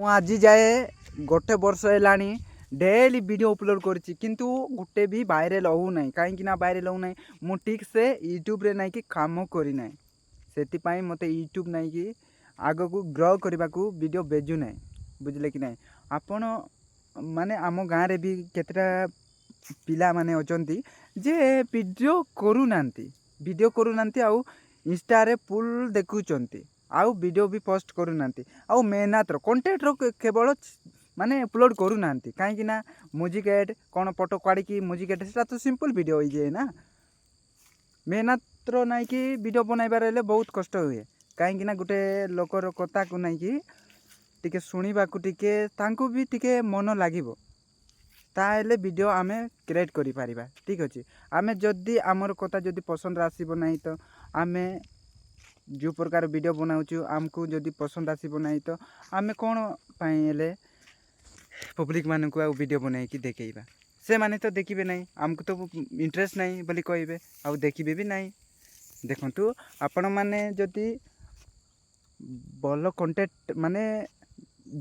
आज जाए गोटे वर्ष है डेली वीडियो अपलोड करछि किंतु गोटे भी वायरल हो ना कहीं वायरल हो ना मु ठीक से यूट्यूब रे नहीं कि काम करी ना से मत यूट्यूब नहीं कि आग को ग्रो करने को वीडियो बेजू ना बुझले कि नहीं आपण माने आम गाँव रे भी केतटा पिला माने अचंती जे वीडियो करूना आउ इंस्टा रे फुल देखुचंती आउ वीडियो भी पोस्ट करूना आउ मेहनत कंटेंट रो केवल माने अपलोड करूना कहीं म्यूजिक एड कौन फोटो काढ़ी म्यूजिक एड से तो सिंपल वीडियो हो जाए ना मेहनत रो नाई कि वीडियो बनइबार हेले बहुत कष्ट हुए कहीं गोटे लोकर कथा को नाई कि टिके शुणा तांको भी टिके मन लगे ताहले वीडियो आमे क्रिएट करि परिबा ठीक अछि आमे जदि आमर कथा जदि पसंद आसीबो नाही तो आमे जो प्रकार वीडियो बनाउछु आमको जदि पसंद आसीबो नाही तो आमे कोन पाई हेले पब्लिक मान को वीडियो बनाई कि देखेबा से माने तो देखिबे नहीं आमको तो इंटरेस्ट नहीं बोली कहबे आ देखिबे भी नहीं देखंतु आपण माने जदि बल कंटेंट माने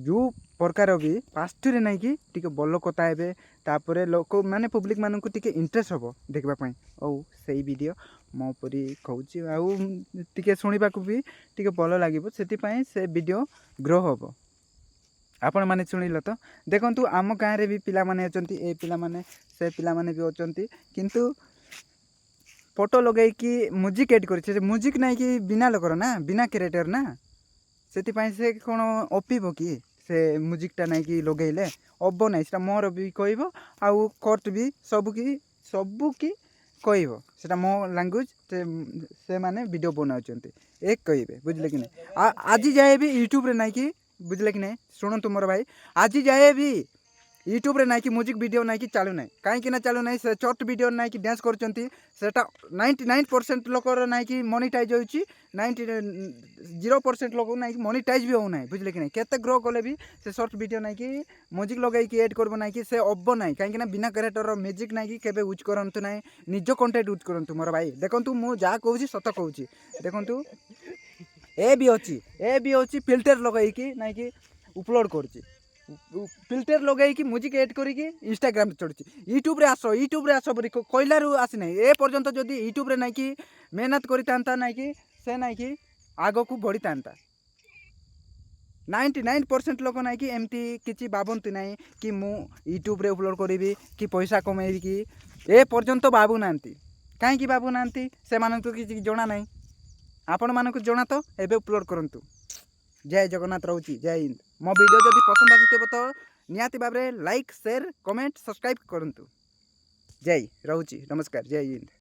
जो प्रकार भी फास्ट रे नहीं कि टिके बल कथा हेबे तापरे लोक माने पब्लिक मान को टिके इंटरेस्ट हबो देखबा पई ओ सही वीडियो मो परी कहूची आ टिके सुनिबा को भी टिके बल लागिबो सेति पई से वीडियो ग्रो हबो आपण माने सुनिलो तो देखंतु आम गाँव रे भी पिला माने अचंती ए पिला माने से पिला माने भी अचंती किंतु फोटो लगे कि म्यूजिक एड करछे म्यूजिक नहीं कि बिना लोकर ना बिना क्रिएटर ना सेति पई से कोन ओपीबो कि से म्यूजिकटा नहीं कि लगेले अब नहीं से मोर भी कहब आउ कोर्ट भी सब की कहब से मो लैंग्वेज से माने वीडियो बनाउछंती एक कहबे बुझले कि नहीं आज जाए भी यूट्यूब रे नहीं कि बुझले कि नहीं शुणु मोर भाई आज जाए भी यूट्यूब रे नहीं कि म्यूजिक वीडियो नहीं कि चालू ना कहीं चालू ना से शॉर्ट वीडियो नहीं कि डांस करछंती सेटा 99% लोकर नहीं कि मोनेटाइज होउची 0% लोक नहीं कि मोनेटाइज भी हो ना बुझले कि नहीं केते ग्रो कले भी से शॉर्ट वीडियो नहीं कि म्यूजिक लगाई कि ऐड करबो नहीं कि से अब नहीं कहीं बिना क्रिएटर म्यूजिक नहीं कि केबे यूज करंतु नहीं निज कंटेंट यूज करंतु मोर भाई देखंतु मु जा कहूची सत कहूची देखंतु ए भी होची फिल्टर लगाई कि नहीं कि अपलोड करची फिल्टर लगे कि म्यूजिक एड करिकी इंस्टाग्राम चढ़ुची यूट्यूब रे आसो बोली कहलारू आसी ना ए पर्यंत जदि यूट्यूब रे नहीं कि मेहनत करता नहीं कि से नहीं कि आग को बढ़ी था 99% लोक नहीं कि एमती किसी भावती ना कि मु यूट्यूब रे अपलोड करी कि पैसा कमेबी कि ए पर्यंत भावु ना कहीं भावु ना से मानक किसी जना ना आपण मानक जना तो एबे अपलोड करंतु जय जगन्नाथ रोची जय हिंद मो वीडियो जदि पसंद आसी तो निहाती भाव में लाइक शेयर कमेंट सब्सक्राइब करंतु जय रोची नमस्कार जय हिंद।